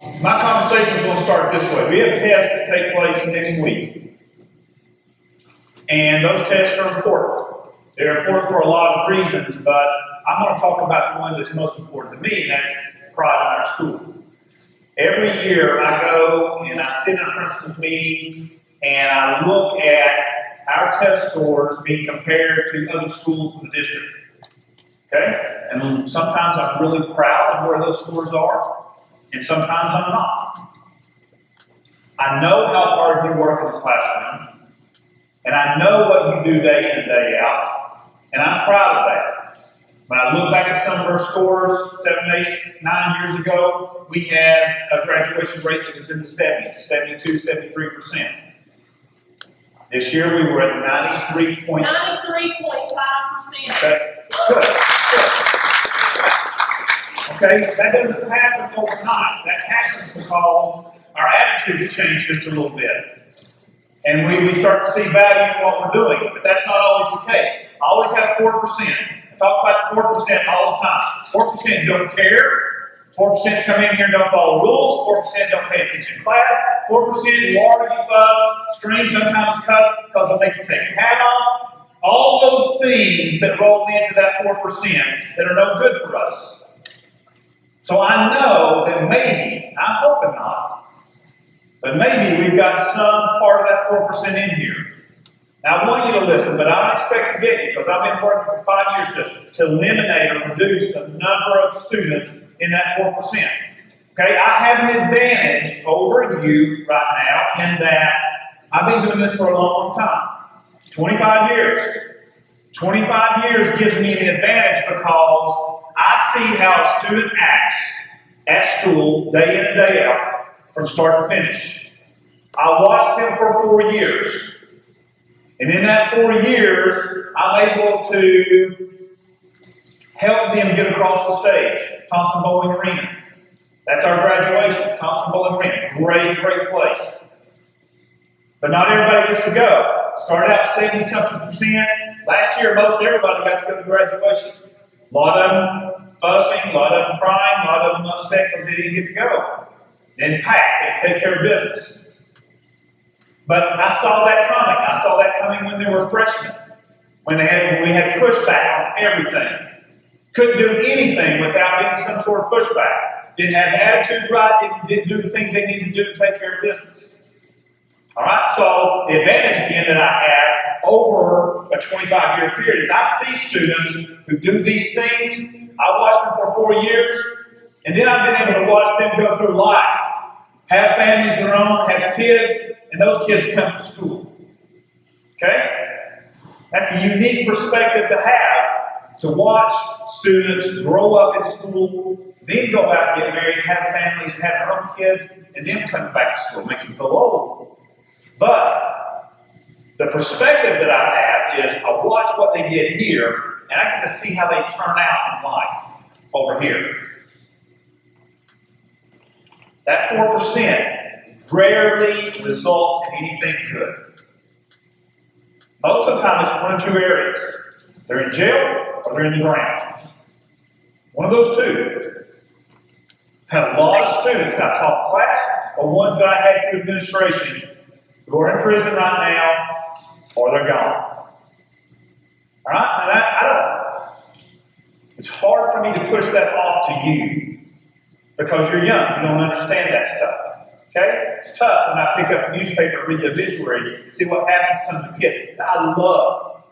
My conversation is going to start this way. We have tests that take place next week. And those tests are important. They're important for a lot of reasons, but I'm going to talk about the one that's most important to me, and that's pride in our school. Every year I go and I sit in a principal's meeting and I look at our test scores being compared to other schools in the district. Okay? And sometimes I'm really proud of where those scores are, and sometimes I'm not. I know how hard you work in the classroom, and I know what you do day in and day out, and I'm proud of that. When I look back at some of our scores 7, 8, 9 years ago, we had a graduation rate that was in the 70s, 72, 73%. This year we were at 93.5%. Okay, good. Okay, that doesn't happen overnight. That happens because our attitudes change just a little bit. And we start to see value in what we're doing, but that's not always the case. I always have 4%. I talk about 4% all the time. 4% don't care. 4% come in here and don't follow rules. 4% don't pay attention in class. 4% argue, fuss, scream, sometimes cuss because they can take your hat off. All those things that roll into that 4% that are no good for us. So I know that maybe, I'm hoping not, but maybe we've got some part of that 4% in here. Now I want you to listen, but I don't expect to get you because I've been working for 5 years to eliminate or reduce the number of students in that 4%. Okay, I have an advantage over you right now in that I've been doing this for a long time. 25 years. 25 years gives me an advantage because I see how a student acts at school day in and day out from start to finish. I watched them for 4 years. And in that 4 years, I'm able to help them get across the stage. Thompson Bowling Arena. That's our graduation. Thompson Bowling Arena. Great, great place. But not everybody gets to go. Started out 70-something%. Last year, most everybody got to go to graduation. A lot of them fussing, a lot of them crying, a lot of them upset because they didn't get to go. Then pass, they take care of business. But I saw that coming. I saw that coming when they were freshmen. When we had pushback on everything. Couldn't do anything without being some sort of pushback. Didn't have the attitude right, didn't do the things they needed to do to take care of business. All right, so the advantage again that I have over a 25-year period is I see students who do these things. I watched them for 4 years, and then I've been able to watch them go through life, have families of their own, have kids, and those kids come to school. Okay? That's a unique perspective to have, to watch students grow up in school, then go out and get married, have families, have their own kids, and then come back to school. It makes me feel old. But the perspective that I have is I watch what they get here, and I get to see how they turn out in life over here. That 4% rarely results in anything good. Most of the time it's one of two areas. They're in jail or they're in the ground. One of those two. I've had a lot of students that I taught class or ones that I had through administration who are in prison right now or they're gone. All right? And I don't. It's hard for me to push that off to you because you're young. You don't understand that stuff. Okay? It's tough when I pick up a newspaper and read the obituaries, see what happens to some of the kids that I love.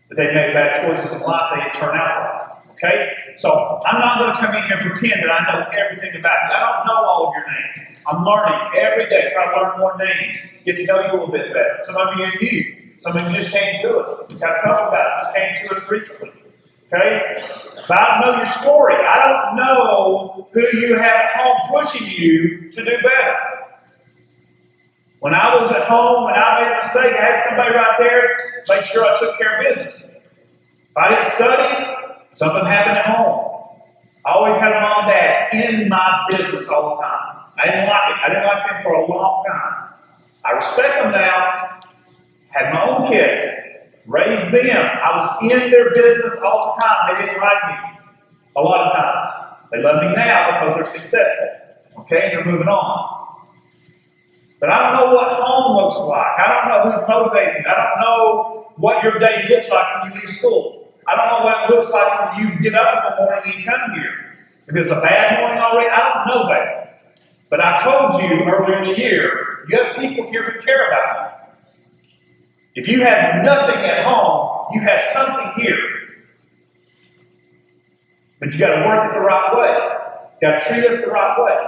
But they make bad choices in life, they didn't turn out right. Okay? So I'm not going to come in here and pretend that I know everything about you. I don't know all of your names. I'm learning every day, trying to learn more names, get to know you a little bit better. Some of you are new. Some of you just came to us. We've got a couple of guys just came to us recently. Okay? But I don't know your story. I don't know who you have at home pushing you to do better. When I was at home, when I made a mistake, I had somebody right there make sure I took care of business. If I didn't study, something happened at home. I always had a mom and dad in my business all the time. I didn't like it. I didn't like them for a long time. I respect them now. Had my own kids. Raised them. I was in their business all the time. They didn't like me. A lot of times. They love me now because they're successful. Okay, and you're moving on. But I don't know what home looks like. I don't know who's motivating. I don't know what your day looks like when you leave school. I don't know what it looks like when you get up in the morning and you come here. If it's a bad morning already, I don't know that. But I told you earlier in the year, you have people here who care about you. If you have nothing at home, you have something here. But you got to work it the right way. You got to treat us the right way.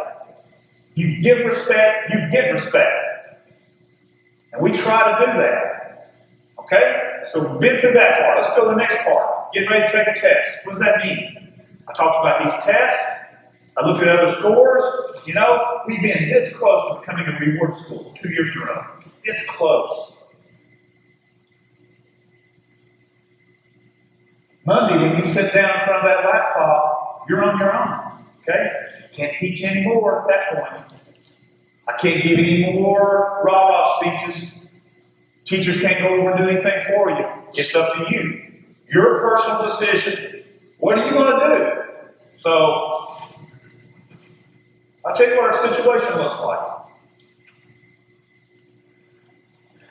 You give respect, you get respect. And we try to do that. Okay? So we've been through that part. Let's go to the next part. Getting ready to take a test. What does that mean? I talked about these tests. I looked at other scores. You know, we've been this close to becoming a reward school 2 years in a row. This close. Monday, when you sit down in front of that laptop, you're on your own. Okay? Can't teach anymore at that point. I can't give any more rah-rah speeches. Teachers can't go over and do anything for you. It's up to you. Your personal decision. What are you going to do? So, I'll tell you what our situation looks like.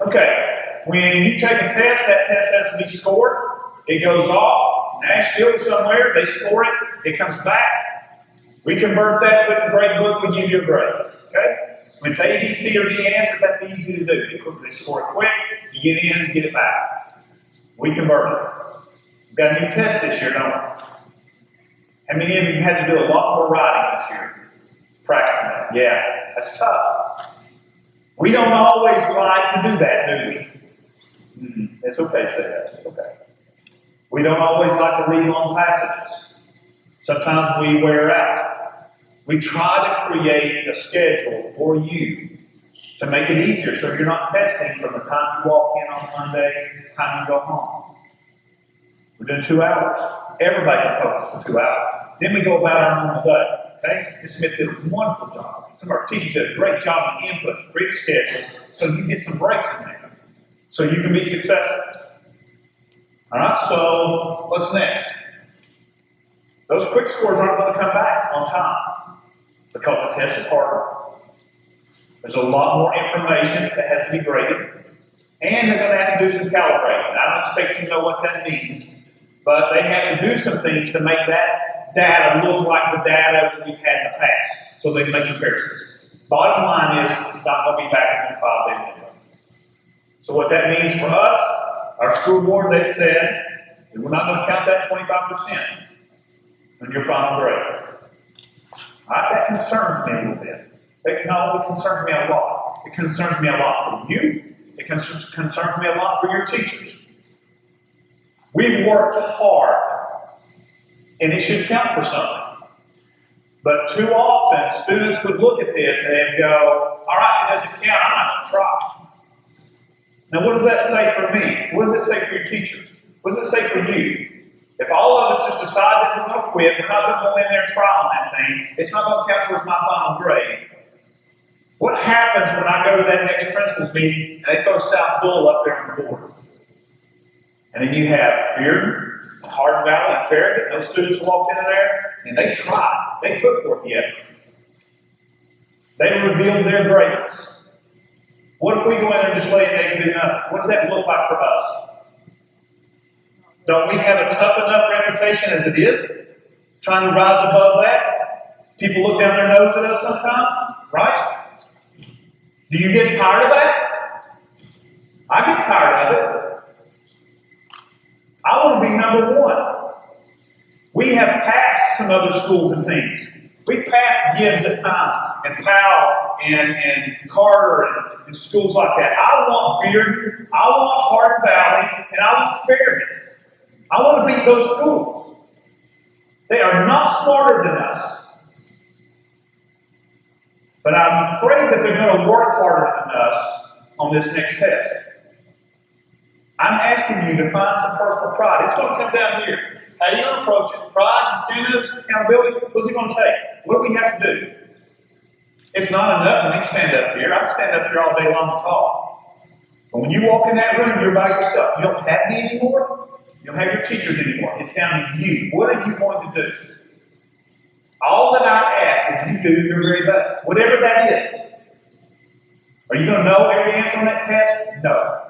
Okay, when you take a test, that test has to be scored. It goes off, Nashville or somewhere, they score it, it comes back. We convert that, put it in a grade book, we give you a grade. Okay? When it's A, B, C, or D answers, that's easy to do. They score it quick, you get in, get it back. We convert it. We've got a new test this year, don't we? How many of you had to do a lot more writing this year? Practicing that. Yeah, that's tough. We don't always like to do that, do we? It's okay to say that. It's okay. We don't always like to read long passages. Sometimes we wear out. We try to create a schedule for you to make it easier so you're not testing from the time you walk in on Monday to the time you go home. We're doing 2 hours. Everybody can focus for 2 hours. Then we go about our normal day. Okay? Ms. Smith did a wonderful job. Some of our teachers did a great job in input, great schedule, so you get some breaks in there, so you can be successful. All right, so what's next? Those quick scores aren't going to come back on time because the test is harder. There's a lot more information that has to be graded, and they're going to have to do some calibrating. I don't expect you to know what that means, but they have to do some things to make that data look like the data that we've had in the past, so they can make comparisons. Bottom line is, it's not going to be back in the 5-day window. So what that means for us, our school board, they've said that we're not going to count that 25% on your final grade. That concerns me a little bit. It not only concerns me a lot, it concerns me a lot for you, it concerns me a lot for your teachers. We've worked hard, and it should count for something. But too often, students would look at this and go, all right, it doesn't count, I'm not going to try. Now, what does that say for me? What does it say for your teachers? What does it say for you? If all of us just decide that we're going to quit, we're not going to go in there and try on that thing, it's not going to count towards my final grade. What happens when I go to that next principal's meeting and they throw South Bull up there on the board? And then you have Bearden, Hardin Valley, and Farragut. Those students walk into there and they try. They put forth the effort. They revealed their greatness. What if we go in there and just lay eggs and do nothing? What does that look like for us? Don't we have a tough enough reputation as it is? Trying to rise above that? People look down their nose at us sometimes, right? Do you get tired of that? I get tired of it. I want to be number one. We have passed some other schools and things. We've passed Gibbs at times, and Powell, and Carter, and schools like that. I want Bearden, I want Hardin Valley, and I want Farragut. I want to beat those schools. They are not smarter than us. But I'm afraid that they're going to work harder than us on this next test. I'm asking you to find some personal pride. It's going to come down here. How are you going to approach it? Pride, incentives, accountability. What's it going to take? What do we have to do? It's not enough for me to stand up here. I can stand up here all day long and talk. But when you walk in that room, you're by yourself. You don't have me anymore. You don't have your teachers anymore. It's down to you. What are you going to do? All that I ask is you do your very best, whatever that is. Are you going to know every answer on that test? No.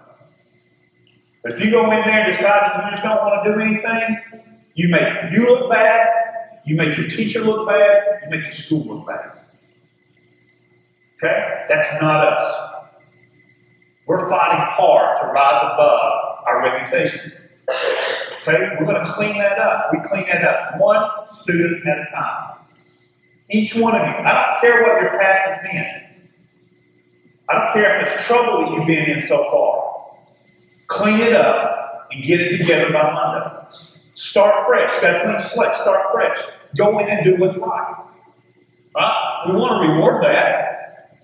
But if you go in there and decide that you just don't want to do anything, you make you look bad, you make your teacher look bad, you make your school look bad. Okay? That's not us. We're fighting hard to rise above our reputation. Okay? We're going to clean that up. We clean that up one student at a time. Each one of you. I don't care what your past has been. I don't care if it's trouble that you've been in so far. Clean it up and get it together by Monday. Start fresh. You've got a clean slate. Start fresh. Go in and do what's right. Right? We want to reward that.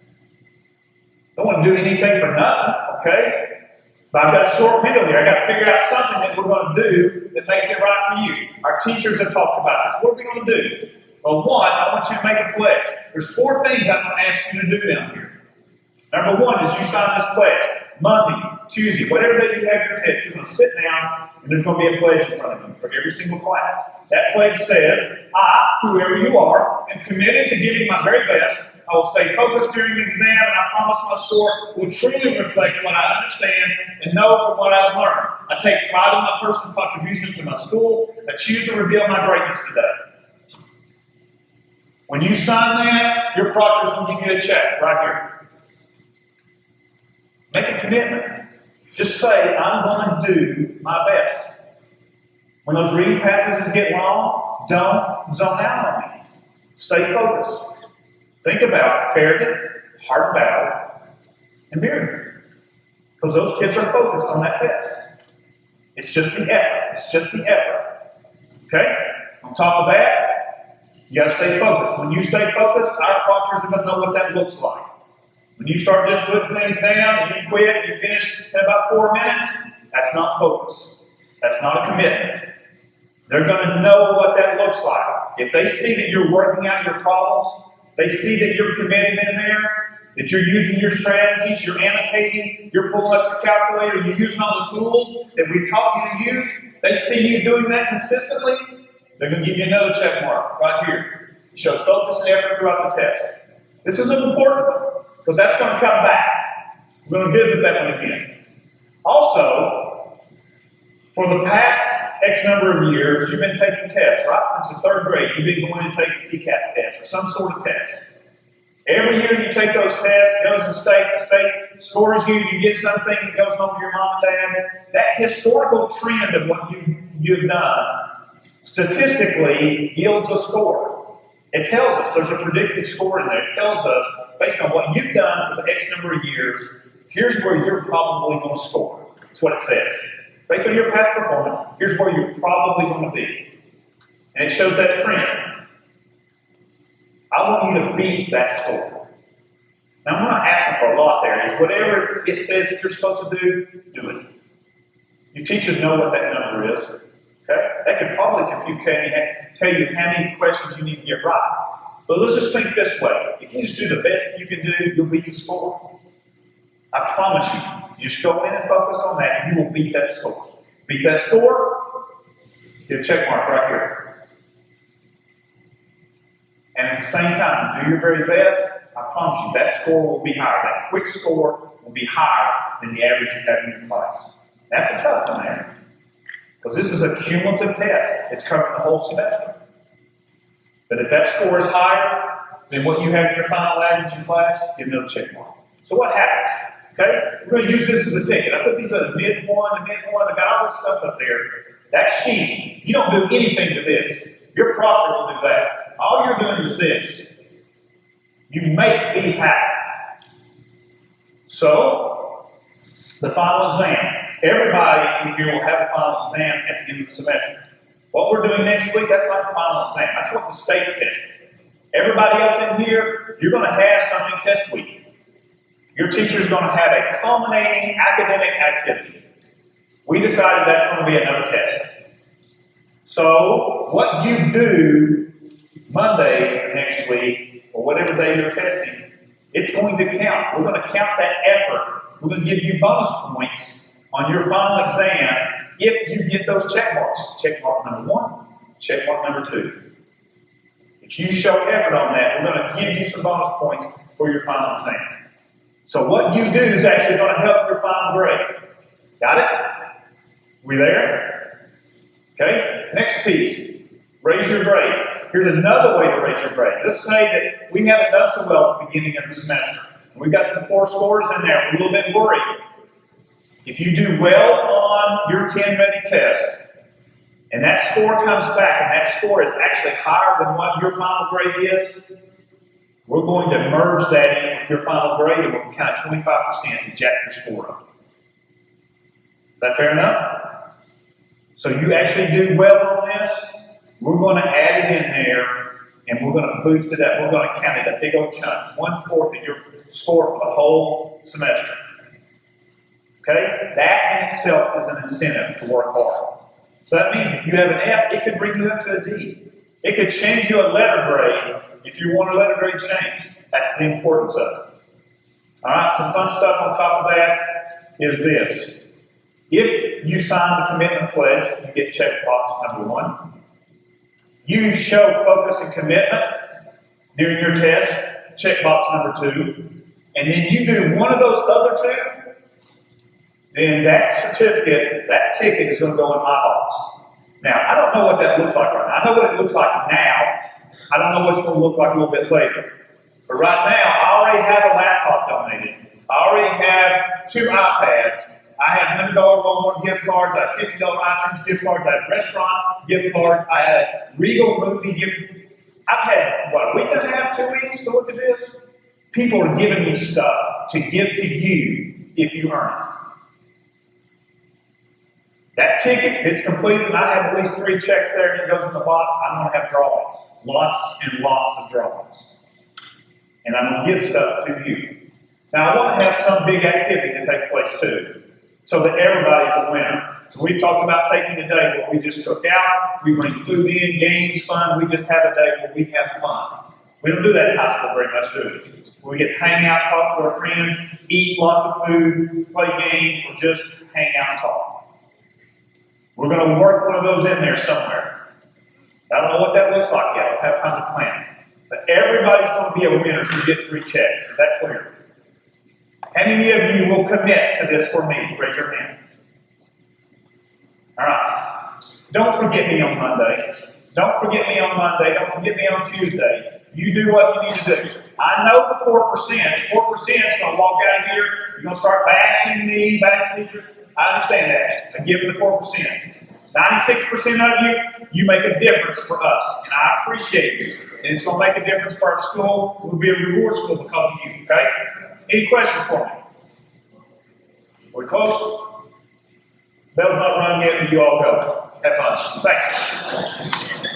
Don't want to do anything for nothing, okay? But I've got a short window here. I've got to figure out something that we're going to do that makes it right for you. Our teachers have talked about this. What are we going to do? Well, one, I want you to make a pledge. There's 4 things I'm going to ask you to do down here. Number 1 is you sign this pledge. Monday, Tuesday, whatever day you have your test, you're going to sit down and there's going to be a pledge in front of you for every single class. That pledge says, I, whoever you are, am committed to giving my very best. I will stay focused during the exam, and I promise my score will truly reflect what I understand and know from what I've learned. I take pride in my personal contributions to my school. I choose to reveal my greatness today. When you sign that, your proctor's going to give you a check right here. Make a commitment. Just say, I'm going to do my best. When those reading passages get long, don't zone out on me. Stay focused. Think about Farragut, Hard Battle, and Miriam. Because those kids are focused on that test. It's just the effort. It's just the effort. Okay? On top of that, you got to stay focused. When you stay focused, our proctors are going to know what that looks like. When you start just putting things down and you quit and you finish in about 4 minutes, that's not focus. That's not a commitment. They're going to know what that looks like. If they see that you're working out your problems, they see that you're committed in there, that you're using your strategies, you're annotating, you're pulling up your calculator, you're using all the tools that we've taught you to use. They see you doing that consistently, they're going to give you another check mark right here. Show focus and effort throughout the test. This is important because that's going to come back. We're going to visit that one again. Also, for the past X number of years, you've been taking tests, right? Since the 3rd grade, you've been going to take a TCAP test or some sort of test. Every year you take those tests, it goes to the state scores you, you get something that goes home to your mom and dad. That historical trend of what you've done statistically yields a score. It tells us, there's a predicted score in there. It tells us, based on what you've done for the X number of years, here's where you're probably going to score. That's what it says. Based on your past performance, here's where you're probably going to be. And it shows that trend. I want you to beat that score. Now, I'm not asking for a lot there. Is whatever it says that you're supposed to do, do it. Your teachers know what that number is. Okay? They could probably tell you how many questions you need to get right. But let's just think this way. If you just do the best that you can do, you'll beat the score. I promise you. Just go in and focus on that, and you will beat that score. Beat that score, get a check mark right here. And at the same time, do your very best. I promise you, that score will be higher. That quick score will be higher than the average you have in your class. That's a tough one there. Because this is a cumulative test. It's covering the whole semester. But if that score is higher than what you have in your final average in class, give another check mark. So what happens? Okay? We're going to use this as a ticket. I put these as mid one, I got all this stuff up there. That sheet, you don't do anything to this. Your proctor will do that. All you're doing is this. You make these happen. So, the final exam. Everybody in here will have a final exam at the end of the semester. What we're doing next week, that's not the final exam. That's what the state's testing. Everybody else in here, you're going to have something test week. Your teacher's going to have a culminating academic activity. We decided that's going to be another test. So, what you do Monday next week, or whatever day you're testing, it's going to count. We're going to count that effort. We're going to give you bonus points on your final exam if you get those check marks. Check mark number 1, check mark number 2. If you show effort on that, we're going to give you some bonus points for your final exam. So what you do is actually going to help your final grade. Got it? We there? Okay, next piece. Raise your grade. Here's another way to raise your grade. Let's say that we haven't done so well at the beginning of the semester. We've got some poor scores in there. We're a little bit worried. If you do well on your 10 ready test, and that score comes back, and that score is actually higher than what your final grade is, we're going to merge that in with your final grade, and we'll count 25% to jack your score up. Is that fair enough? So you actually do well on this, we're going to add it in there, and we're going to boost it up. We're going to count it a big old chunk, 1/4 of your score for the whole semester. Okay? That in itself is an incentive to work hard. So that means if you have an F, it could bring you up to a D. It could change you a letter grade if you want a letter grade change. That's the importance of it. All right, some fun stuff on top of that is this. If you sign the commitment pledge, you get checkbox number 1. You show focus and commitment during your test, checkbox number 2. And then you do one of those other 2, then that certificate, that ticket is going to go in my box. Now, I don't know what that looks like right now. I know what it looks like now. I don't know what it's going to look like a little bit later. But right now, I already have a laptop donated. I already have 2 iPads. I have $100 Walmart gift cards. I have $50 iTunes gift cards. I have restaurant gift cards. I have Regal movie gift. I've had, what, a week and a half, 2 weeks to look at this? People are giving me stuff to give to you if you earn it. That ticket, if it's completed, and I have at least 3 checks there and it goes in the box, I'm going to have drawings. Lots and lots of drawings. And I'm going to give stuff to you. Now, I want to have some big activity to take place too, so that everybody's a winner. So we've talked about taking a day where we just cook out, we bring food in, games, fun. We just have a day where we have fun. We don't do that in high school very much, do we? We get to hang out, talk to our friends, eat lots of food, play games, or just hang out and talk. We're going to work one of those in there somewhere. I don't know what that looks like yet. I'll have time to plan it. But everybody's going to be a winner if you get 3 checks. Is that clear? How many of you will commit to this for me? Raise your hand. All right. Don't forget me on Monday. Don't forget me on Monday. Don't forget me on Tuesday. You do what you need to do. I know the 4%. 4% is going to walk out of here. You're going to start bashing me, bashing teachers. I understand that. I give it the 4%. 96% of you, you make a difference for us. And I appreciate you. And it's going to make a difference for our school. It will be a reward school because of you, okay? Any questions for me? We're close? Bell's not rung yet, but you all go. Have fun. Thanks.